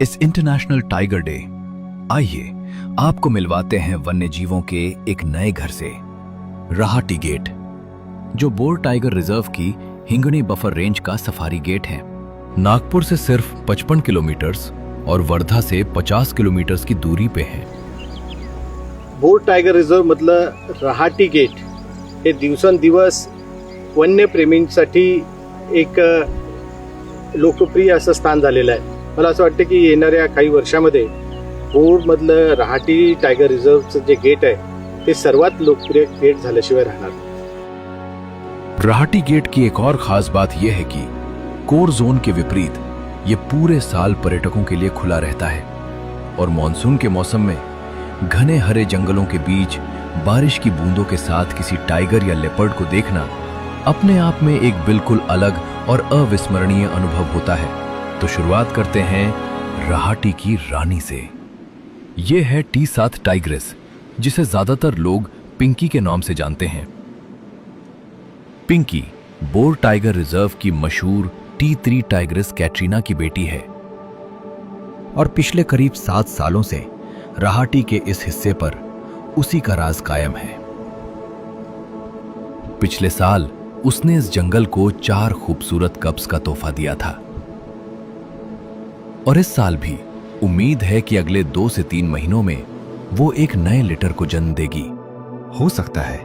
इस international tiger day आइए आपको मिलवाते हैं वन्य जीवों के एक नए घर से। राहाटी गेट, जो बोर टाइगर रिजर्व की हिंगणी बफर रेंज का सफारी गेट है। नागपुर से सिर्फ 55 किलोमीटर्स और वर्धा से 50 किलोमीटर्स की दूरी पे है। बोर टायगर रिझर्व मधलं राहाटी गेट हे दिवसेंदिवस वन्यप्रेमींसाठी एक लोकप्रिय असं स्थान झालेलं आहे। मला असं वाटतं की येणाऱ्या काही वर्षामध्ये बोरमधलं राहाटी टायगर रिझर्वचं जे गेट आहे ते सर्वात लोकप्रिय गेट झाल्याशिवाय राहणार। राहाटी गेट की एक और खास बात यह है कि कोर जोन के विपरीत ये पूरे साल पर्यटकों के लिए खुला रहता है और मॉनसून के मौसम में घने हरे जंगलों के बीच बारिश की बूंदों के साथ किसी टाइगर या लेपर्ड को देखना अपने आप में एक बिल्कुल अलग और अविस्मरणीय अनुभव होता है। तो शुरुआत करते हैं राहाटी की रानी से। ये है T7 टाइग्रेस, जिसे ज्यादातर लोग पिंकी के नाम से जानते हैं। पिंकी बोर टाइगर रिजर्व की मशहूर T3 टाइग्रेस कैटरीना की बेटी है और पिछले करीब 7 सालों से राहाटी के इस हिस्से पर उसी का राज कायम है। पिछले साल उसने इस जंगल को 4 खूबसूरत कप्स का तोहफा दिया था और इस साल भी उम्मीद है कि अगले 2 से 3 महीनों में वो एक नए लिटर को जन्म देगी। हो सकता है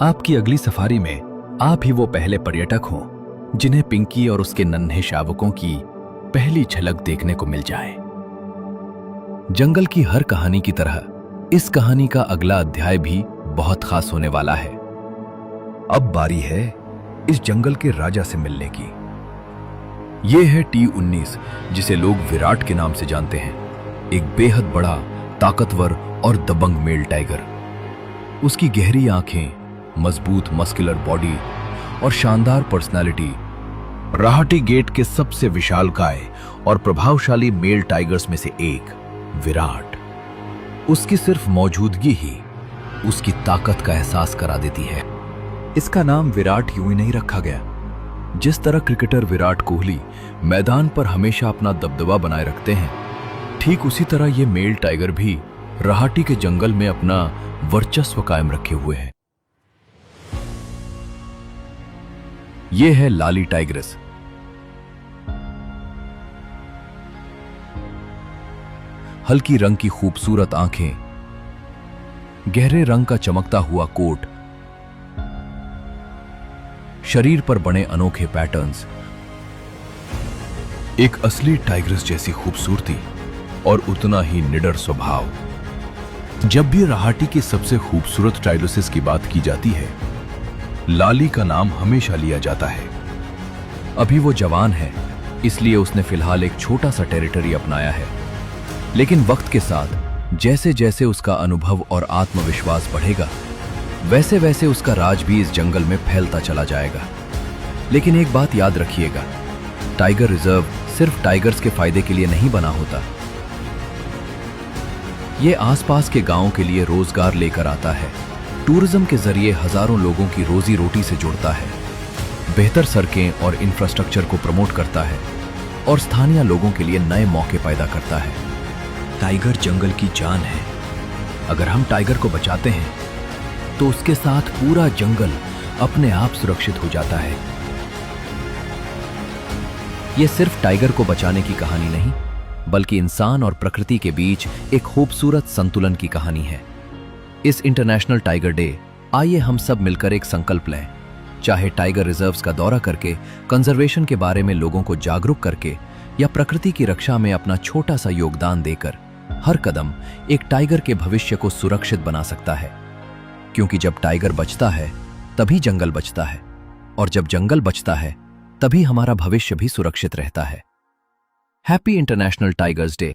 आपकी अगली सफारी में आप ही वो पहले पर्यटक हों जिन्हें पिंकी और उसके नन्हे शावकों की पहली झलक देखने को मिल जाए। जंगल की हर कहानी की तरह इस कहानी का अगला अध्याय भी बहुत खास होने वाला है। अब बारी है इस जंगल के राजा से मिलने की। ये है T19, जिसे लोग विराट के नाम से जानते हैं। एक बेहद बड़ा, ताकतवर और दबंग मेल टाइगर। उसकी गहरी आंखें, मजबूत मस्कुलर बॉडी और शानदार पर्सनालिटी राहाटी गेट के सबसे विशालकाय और प्रभावशाली मेल टाइगर्स में से एक विराट। उसकी सिर्फ मौजूदगी ही उसकी ताकत का एहसास करा देती है। इसका नाम विराट यूं ही नहीं रखा गया। जिस तरह क्रिकेटर विराट कोहली मैदान पर हमेशा अपना दबदबा बनाए रखते हैं, ठीक उसी तरह ये मेल टाइगर भी राहाटी के जंगल में अपना वर्चस्व कायम रखे हुए है। ये है लाली टाइग्रेस। हल्की रंग की खूबसूरत आंखें, गहरे रंग का चमकता हुआ कोट, शरीर पर बने अनोखे पैटर्न्स, एक असली टाइग्रेस जैसी खूबसूरती और उतना ही निडर स्वभाव। जब भी राहाटी के सबसे खूबसूरत टाइलोसिस की बात की जाती है, लाली का नाम हमेशा लिया जाता है। अभी वो जवान है, इसलिए उसने फिलहाल एक छोटा सा टेरिटरी अपनाया है, लेकिन वक्त के साथ जैसे जैसे उसका अनुभव और आत्मविश्वास बढ़ेगा, वैसे वैसे उसका राज भी इस जंगल में फैलता चला जाएगा। लेकिन एक बात याद रखिएगा, टाइगर रिजर्व सिर्फ टाइगर्स के फायदे के लिए नहीं बना होता। ये आसपास के गांवों के लिए रोजगार लेकर आता है, टूरिज्म के जरिए हजारों लोगों की रोजी रोटी से जुड़ता है, बेहतर सड़कें और इंफ्रास्ट्रक्चर को प्रमोट करता है और स्थानीय लोगों के लिए नए मौके पैदा करता है। टाइगर जंगल की जान है। अगर हम टाइगर को बचाते हैं तो उसके साथ पूरा जंगल अपने आप सुरक्षित हो जाता है। यह सिर्फ टाइगर को बचाने की कहानी नहीं, बल्कि इंसान और प्रकृति के बीच एक खूबसूरत संतुलन की कहानी है। इस इंटरनेशनल टाइगर डे आइए हम सब मिलकर एक संकल्प लें। चाहे टाइगर रिजर्व्स का दौरा करके, कंजर्वेशन के बारे में लोगों को जागरूक करके या प्रकृति की रक्षा में अपना छोटा सा योगदान देकर, हर कदम एक टाइगर के भविष्य को सुरक्षित बना सकता है। क्योंकि जब टाइगर बचता है तभी जंगल बचता है, और जब जंगल बचता है तभी हमारा भविष्य भी सुरक्षित रहता है। Happy international tigers day.